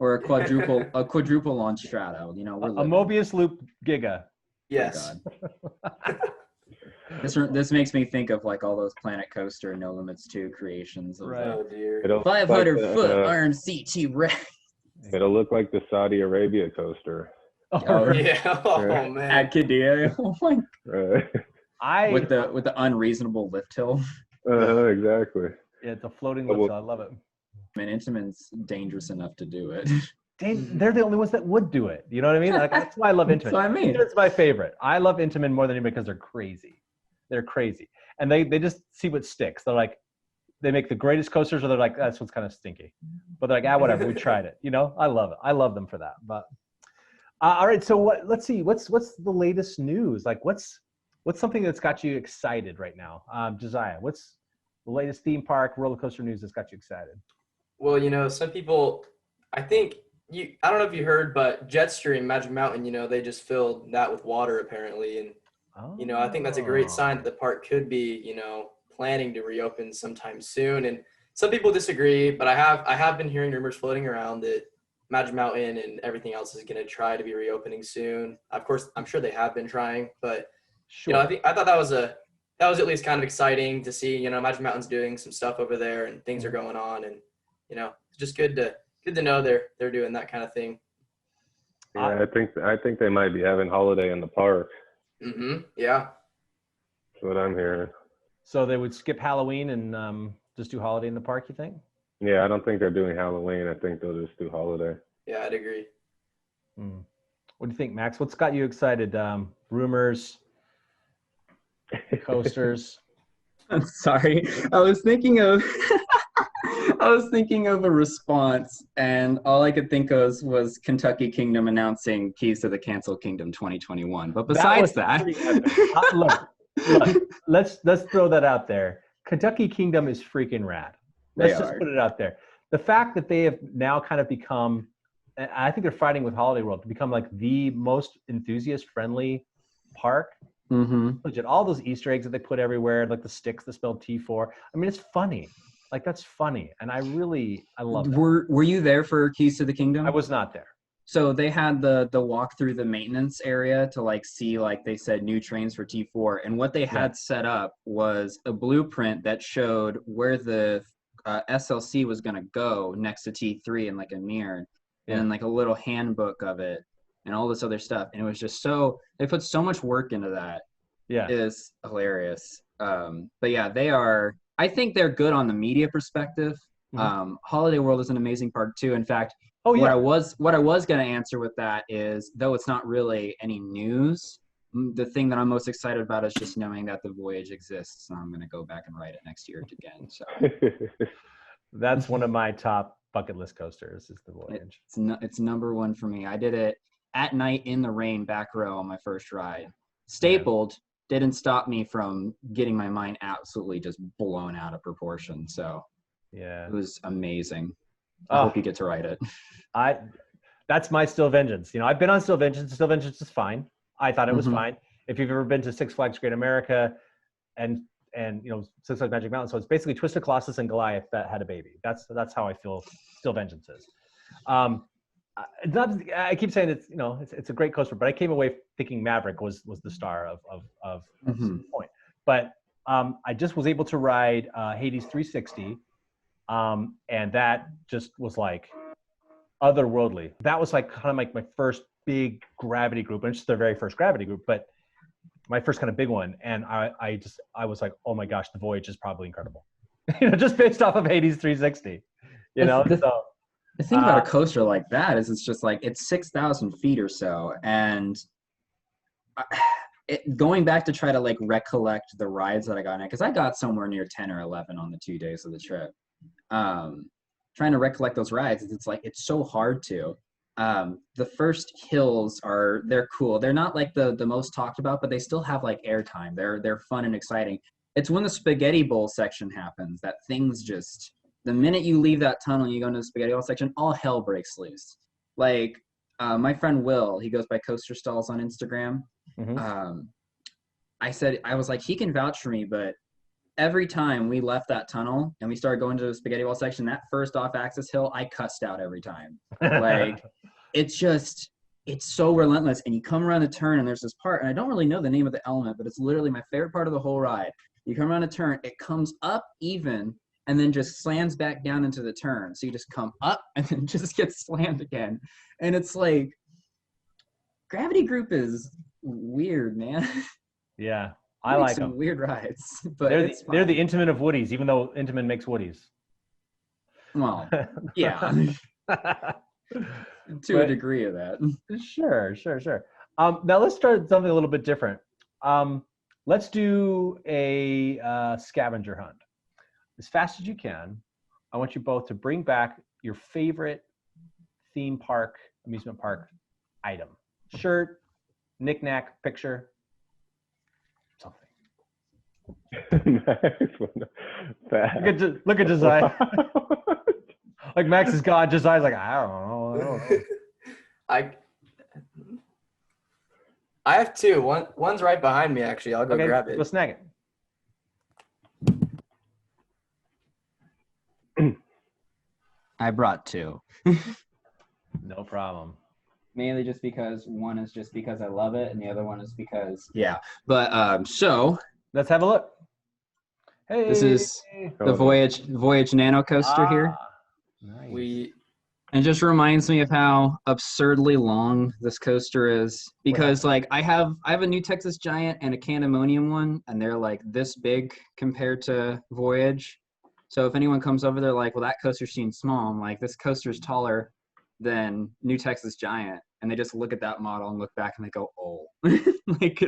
Or a quadruple launch Strata. You know, a Mobius loop Giga. Yes. This makes me think of like all those Planet Coaster No Limits 2 creations. Of, Oh dear. 500-foot RMCT wreck. It'll look like the Saudi Arabia coaster. Oh yeah. Oh man. At Qiddiya. Oh my. Right. With the unreasonable lift hill. Exactly. Yeah, it's a floating lift hill. I love it. I mean, Intamin's dangerous enough to do it. They're the only ones that would do it. You know what I mean? Like, that's why I love Intamin. That's what I mean. It's my favorite. I love Intamin more than anybody because they're crazy. They're crazy. And they just see what sticks. They're like, they make the greatest coasters, or they're like, that's what's kind of stinky. But they're like, whatever, we tried it. You know, I love it. I love them for that. But all right, so let's see. What's the latest news? Like, what's something that's got you excited right now? Josiah, what's the latest theme park roller coaster news that's got you excited? Well, you know, some people, I don't know if you heard, but Jetstream, Magic Mountain, you know, they just filled that with water apparently. And, you know, I think that's a great sign that the park could be, you know, planning to reopen sometime soon. And some people disagree, but I have been hearing rumors floating around that Magic Mountain and everything else is going to try to be reopening soon. Of course, I'm sure they have been trying, but, you know, I thought that was at least kind of exciting to see, you know, Magic Mountain's doing some stuff over there and things are going on, and, you know, it's just good to know they're doing that kind of thing. Yeah, I think they might be having holiday in the park. Yeah. That's what I'm hearing. So they would skip Halloween and just do holiday in the park, you think? Yeah, I don't think they're doing Halloween. I think they'll just do holiday. Yeah, I'd agree. What do you think, Max? What's got you excited? Rumors, coasters. I'm sorry. I was thinking of a response, and all I could think of was Kentucky Kingdom announcing Keys to the Cancel Kingdom 2021. But besides that, look, let's throw that out there. Kentucky Kingdom is freaking rad. Let's just put it out there. The fact that they have now kind of become, I think they're fighting with Holiday World to become like the most enthusiast-friendly park. Legit, all those Easter eggs that they put everywhere, like the sticks that spelled T4. I mean, it's funny. Like, that's funny, and I love that. Were you there for Keys to the Kingdom? I was not there. So they had the walk through the maintenance area to like see, like they said, new trains for T4, and what they had set up was a blueprint that showed where the SLC was going to go next to T3 in like a mirror, and like a little handbook of it and all this other stuff. And it was just they put so much work into that. Yeah. It is hilarious. But yeah, I think they're good on the media perspective. Holiday World is an amazing park too. In fact, what I was going to answer with that is, though it's not really any news, the thing that I'm most excited about is just knowing that the Voyage exists. And I'm going to go back and ride it next year again. So that's one of my top bucket list coasters is the Voyage. It's number one for me. I did it at night in the rain, back row on my first ride. Stapled. Didn't stop me from getting my mind absolutely just blown out of proportion. So it was amazing. I hope you get to ride it. That's my Still Vengeance. You know, I've been on Still Vengeance. Still Vengeance is fine. I thought it was fine. if you've ever been to Six Flags Great America and Six Flags Magic Mountain. So it's basically Twisted Colossus and Goliath that had a baby. That's how I feel Steel Vengeance is. I keep saying it's a great coaster, but I came away thinking Maverick was the star of some point. But I just was able to ride Hades 360, and that just was like otherworldly. That was like kind of like my first big gravity group, and it's just their very first gravity group, but my first kind of big one. And I was like, oh my gosh, the Voyage is probably incredible. Just based off of Hades 360. The thing about a coaster like that is it's just like it's 6,000 feet or so, and going back to try to like recollect the rides that I got in, because I got somewhere near 10 or 11 on the 2 days of the trip. Trying to recollect those rides, it's like it's so hard to. The first hills they're cool. They're not like the most talked about, but they still have like airtime. They're fun and exciting. It's when the Spaghetti Bowl section happens that things just. The minute you leave that tunnel and you go into the Spaghetti Bowl section, all hell breaks loose. Like my friend Will, he goes by Coaster Stalls on Instagram. I was like, he can vouch for me, but every time we left that tunnel and we started going to the Spaghetti Bowl section, that first off-axis hill, I cussed out every time. Like, it's so relentless. And you come around a turn and there's this part, and I don't really know the name of the element, but it's literally my favorite part of the whole ride. You come around a turn, it comes up even, and then just slams back down into the turn. So you just come up and then just get slammed again. And it's like, Gravity Group is weird, man. Yeah, I like some them. weird rides. But they're the Intamin of Woodies, even though Intamin makes Woodies. Well, yeah. To a degree of that. Sure. Now let's start something a little bit different. Let's do a scavenger hunt. As fast as you can, I want you both to bring back your favorite theme park, amusement park item. Shirt, knick-knack, picture, something. Look at Josiah. Like Max is gone. Josiah's like, I don't know. I have two. One's right behind me, actually. I'll go grab it. Go snag it. I brought two. No problem. Mainly just because one is just because I love it, and the other one is because But so let's have a look. Hey, this is the Voyage Nano Coaster here. Nice. And it just reminds me of how absurdly long this coaster is, because like I have a New Texas Giant and a Candemonium one, and they're like this big compared to Voyage. So if anyone comes over, they're like, well, that coaster seems small. I'm like, this coaster's taller than New Texas Giant. And they just look at that model and look back and they go, oh, like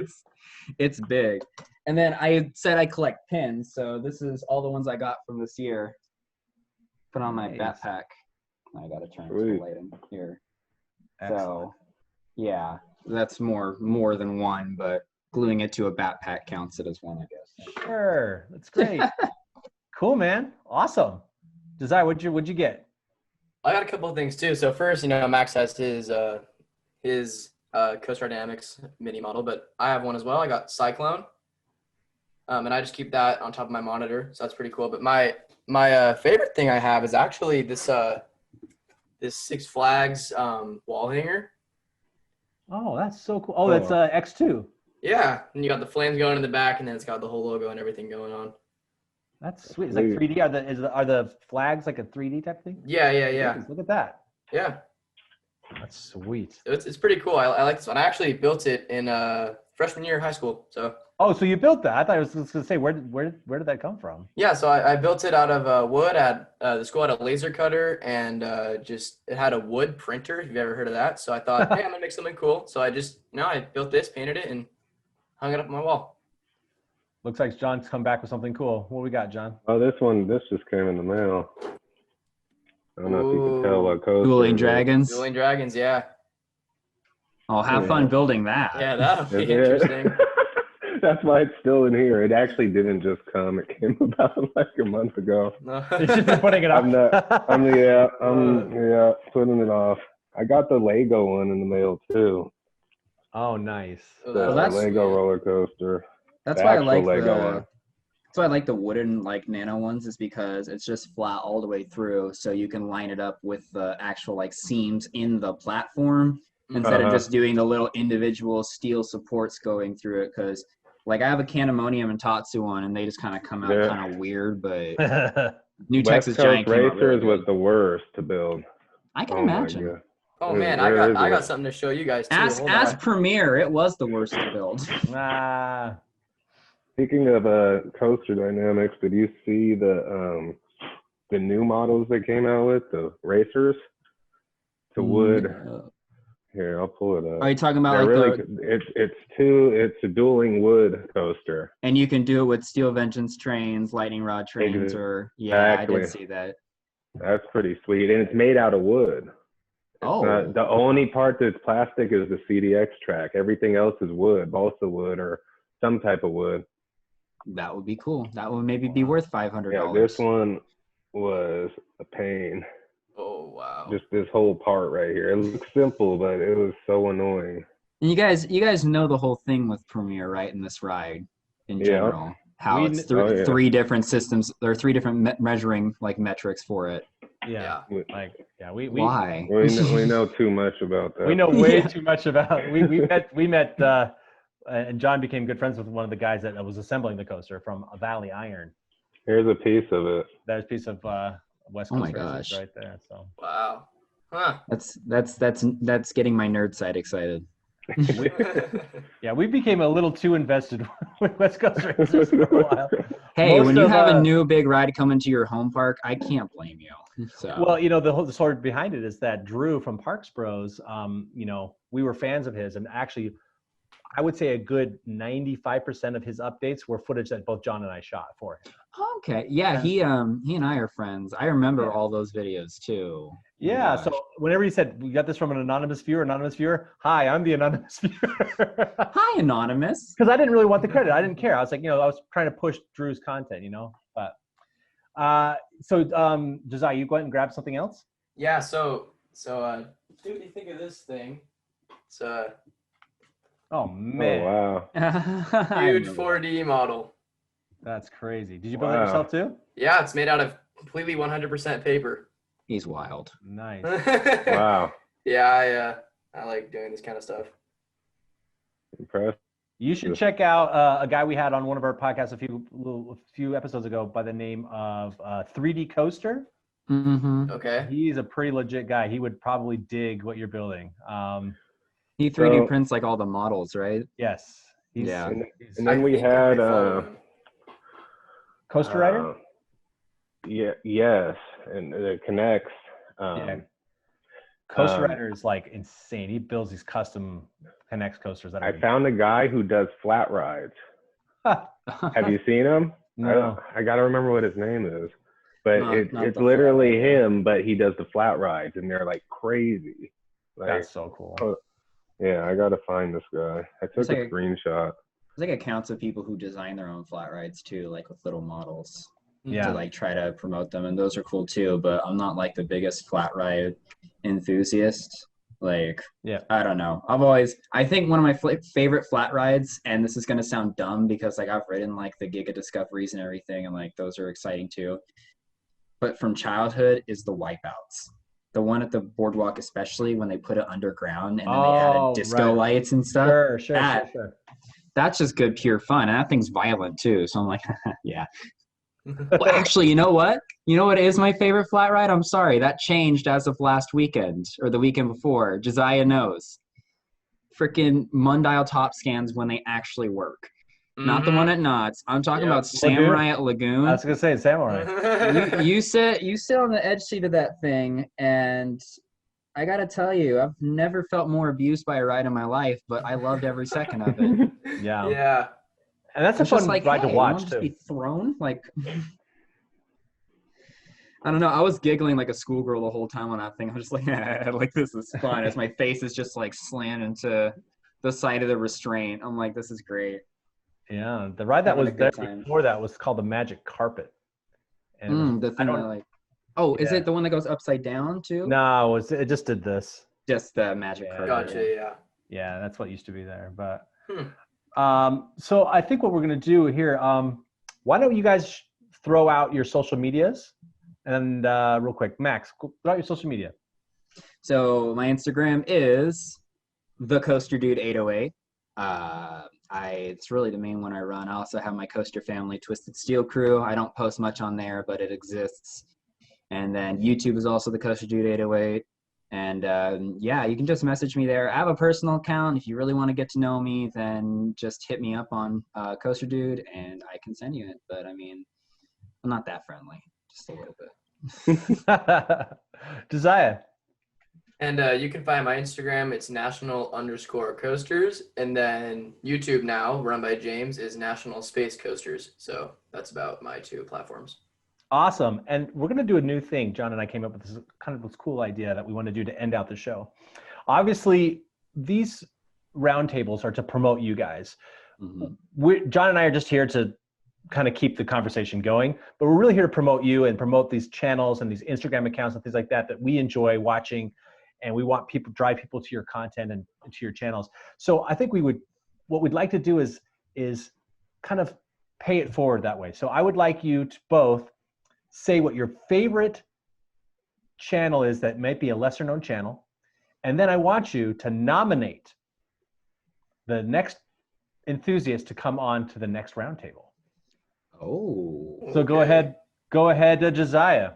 it's big. And then I said I collect pins. So this is all the ones I got from this year. Put on my backpack. I got to turn the light in here. Excellent. So yeah, that's more than one, but gluing it to a backpack counts it as one, I guess. Sure. That's great. Cool, man. Awesome. Josiah, what'd you get? I got a couple of things too. So first, Max has his Coaster Dynamics mini model, but I have one as well. I got Cyclone, and I just keep that on top of my monitor, so that's pretty cool. But my favorite thing I have is actually this Six Flags wall hanger. Oh, that's so cool. Oh, that's X2. Yeah, and you got the flames going in the back, and then it's got the whole logo and everything going on. That's sweet. It's like 3D. Are the flags like a 3D type thing? Yeah. Look at that. Yeah. That's sweet. It's pretty cool. I like this one. I actually built it in freshman year of high school. So. Oh, so you built that? I thought I was going to say where did that come from? Yeah, so I built it out of wood. The school had a laser cutter, and it had a wood printer. If you've ever heard of that, so I thought, hey, I'm gonna make something cool. So I built this, painted it, and hung it up on my wall. Looks like John's come back with something cool. What we got, John? Oh, this just came in the mail. I don't know if you can tell what coaster. Dueling Dragons. Dueling Dragons, yeah. Oh, have fun building that. Yeah, that'll be interesting. That's why it's still in here. It actually didn't just come. It came about like a month ago. You've just been putting it off. I'm putting it off. I got the Lego one in the mail too. Oh, nice. So The that was that's- Lego sweet. roller coaster. That's The why I actual like Lego one. that's why I like the wooden like nano ones is because it's just flat all the way through, so you can line it up with the actual like seams in the platform instead of just doing the little individual steel supports going through it. Because like I have a Candemonium and Tatsu one, and they just kind of come out Yeah. kind of weird. But New West Texas Coast Giant came out really Racers was good. the worst to build. I can Oh my imagine. god. Oh It man, I got really- something to show you guys too. Ask Hold ask on. Premiere, it was the worst to build. Ah, Speaking of coaster dynamics, did you see the new models they came out with, the racers? The wood. Here, I'll pull it up. Are you talking about They're like really, it's a dueling wood coaster. and you can do it with Steel Vengeance trains, lightning rod trains, or yeah, I did Exactly. see that. That's pretty sweet, and it's made out of wood. Oh, The only part that's plastic is the CDX track. Everything else is wood, balsa wood or some type of wood. that would be cool. That would maybe be worth $500. Yeah, this one was a pain. Oh wow. Just this whole part right here. It looks simple, but it was so annoying. And you guys know the whole thing with Premiere, right? In this ride, in Yeah. general, how We it's kn- yeah. three different systems. There are three different measuring like metrics for it. yeah. Yeah. We Why? We know too much about that. we know way Yeah. too much about. We met and John became good friends with one of the guys that was assembling the coaster from Valley Iron. Here's a piece of it. There's a piece of West Oh Coast my Racers gosh. right there. So Wow. Huh. That's getting my nerd side excited. yeah, we became a little too invested with West Coast Racers for a while. Hey, Most when you of, have a new big ride coming to your home park, I can't blame you. So Well, the story behind it is that Drew from Parks Bros, we were fans of his, and actually, I would say a good 95% of his updates were footage that both John and I shot for him. okay, yeah, he and I are friends. I remember Yeah. all those videos too. Oh my Yeah, gosh. so whenever he said, we got this from an anonymous viewer, hi, I'm the anonymous viewer. Hi, anonymous. Because I didn't really want the credit. I didn't care. I was like, I was trying to push Drew's content, but Josiah, you go ahead and grab something else. Yeah. So what do you think of this thing? It's a Oh Oh man, wow. I huge remember 4D model. that's crazy. Did you build it Wow. yourself too? Yeah, it's made out of completely 100% paper. He's wild. Nice. Wow. Yeah, I like doing this kind of stuff. Impressed. You should check out a guy we had on one of our podcasts a few episodes ago by the name of 3D Coaster. Mm-hmm. Okay. He's a pretty legit guy. He would probably dig what you're building. He 3D So- prints like all the models, right? Yes. He's, Yeah. he's And then I we think I had follow him. Coaster Rider. Yes, and it connects. Yeah. Coaster um, Rider is like insane. He builds these custom Connects coasters. That I found a guy who does flat rides. Have you seen him? No. I gotta remember what his name is, but Not it's the literally flat ride. him, but he does the flat rides, and they're like crazy. Like, That's so cool. yeah, I gotta find this guy. I took It's like a screenshot. There's like accounts of people who design their own flat rides too, like with little models Yeah. to like try to promote them, and those are cool too. But I'm not like the biggest flat ride enthusiast. Like, Yeah. I don't know. I think one of my favorite flat rides, and this is gonna sound dumb because like I've ridden like the Giga Discoveries and everything, and like those are exciting too. But from childhood is the Wipeouts. The one at the boardwalk, especially when they put it underground and then they added disco right. lights and stuff. Sure. That's just good, pure fun. And that thing's violent too. So I'm like, yeah. Well, actually, you know what? You know what is my favorite flat ride? I'm sorry. That changed as of last weekend or the weekend before. Josiah knows. Freaking Mundial top scans when they actually work. Not the one at Knott's. I'm talking Yep. about Samurai at I Lagoon. was gonna say Samurai. you sit on the edge seat of that thing, and I gotta tell you, I've never felt more abused by a ride in my life, but I loved every second of it. Yeah. Yeah. And that's a It's just fun like, ride to hey, watch you wanna too. just be thrown like. I don't know. I was giggling like a schoolgirl the whole time on that thing. I'm just like, like this is fun. As my face is just like slammed into the side of the restraint. I'm like, this is great. Yeah, the ride that Having was a good there time. before that was called the Magic Carpet. And it was- The thing don't- that like. Oh, is Yeah. it the one that goes upside down too? No, it just did this. Just the magic Yeah. curve. Gotcha. Yeah. Yeah, that's what used to be there. But so I think what we're going to do here, why don't you guys throw out your social medias? And real quick, Max, throw out your social media. So my Instagram is TheCoasterDude808. It's really the main one I run. I also have my coaster family, Twisted Steel Crew. I don't post much on there, but it exists. And then YouTube is also TheCoasterDude808. And yeah, you can just message me there. I have a personal account. If you really want to get to know me, then just hit me up on Coaster Dude, and I can send you it. But I mean, I'm not that friendly, just a little bit. Josiah. And you can find my Instagram. It's national_coasters. And then YouTube now, run by James, is National Space Coasters. So that's about my 2 platforms. Awesome. And we're going to do a new thing. John and I came up with this kind of this cool idea that we want to do to end out the show. Obviously, these roundtables are to promote you guys. John and I are just here to kind of keep the conversation going, but we're really here to promote you and promote these channels and these Instagram accounts and things like that we enjoy watching, and we want people, drive people to your content and to your channels. So I think what we'd like to do is kind of pay it forward that way. So I would like you to both say what your favorite channel is that might be a lesser known channel, and then I want you to nominate the next enthusiast to come on to the next roundtable. Oh. So go ahead, Josiah.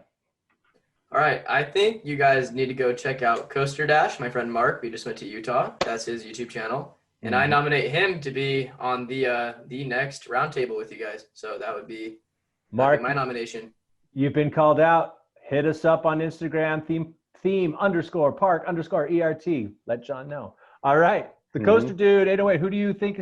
All right, I think you guys need to go check out Coaster Dash. My friend Mark, we just went to Utah. That's his YouTube channel. And I nominate him to be on the next roundtable with you guys. So that would be Mark, my nomination. You've been called out. Hit us up on Instagram, theme_park _ERT. Let John know. All right. The Coaster Dude 808. Who do you think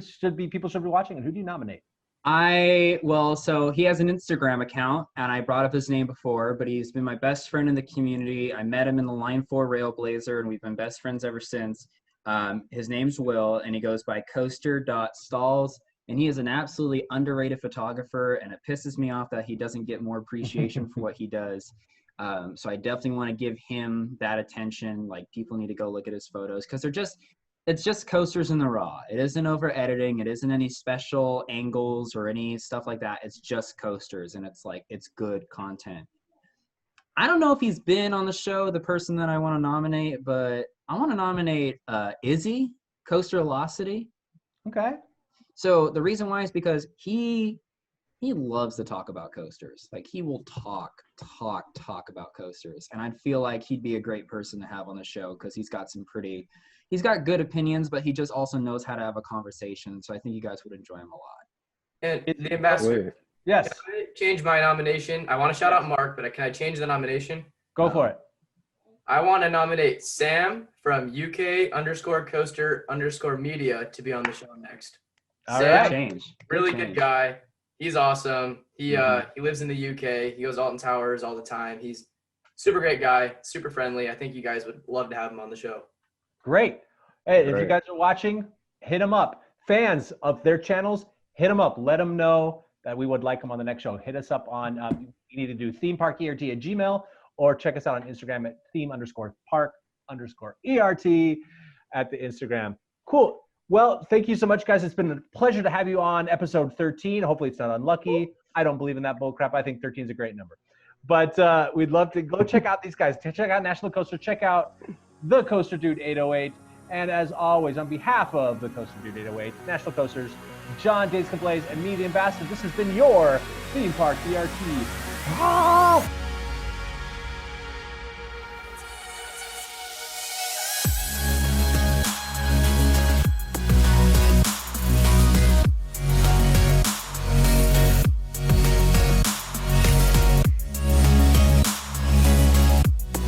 people should be watching, and who do you nominate? So he has an Instagram account, and I brought up his name before, but he's been my best friend in the community. I met him in the Line 4 Railblazer, and we've been best friends ever since. His name's Will, and he goes by coaster.stalls, and he is an absolutely underrated photographer, and it pisses me off that he doesn't get more appreciation for what he does. So I definitely want to give him that attention. Like, people need to go look at his photos, because it's just coasters in the raw. It isn't over editing. It isn't any special angles or any stuff like that. It's just coasters, and it's good content. I don't know if he's been on the show, the person that I want to nominate, but I want to nominate Izzy, Coasterlocity. Okay. So the reason why is because he loves to talk about coasters. Like, he will talk about coasters. And I feel like he'd be a great person to have on the show, because he's got good opinions, but he just also knows how to have a conversation. So I think you guys would enjoy him a lot. And the ambassador. Yes. Can I change my nomination? I want to shout out Mark, but can I change the nomination? Go for it. I want to nominate Sam from UK_coaster_media to be on the show next. All Sam, right. Really good guy. He's awesome. He lives in the UK. He goes Alton Towers all the time. He's super great guy, super friendly. I think you guys would love to have him on the show. Great. Hey, if you guys are watching, hit them up. Fans of their channels, hit them up. Let them know that we would like them on the next show. Hit us up on, you need to do themeparkert@gmail, or check us out on Instagram at theme_park_ERT at the Instagram. Cool. Well, thank you so much, guys. It's been a pleasure to have you on episode 13. Hopefully it's not unlucky. I don't believe in that bull crap. I think 13 is a great number. But we'd love to go check out these guys. Check out National Coaster. Check out the Coaster Dude 808. And as always, on behalf of the Coaster Dude 808, National Coasters, John Days Blaze, and me, the ambassador, this has been your Theme Park ERT.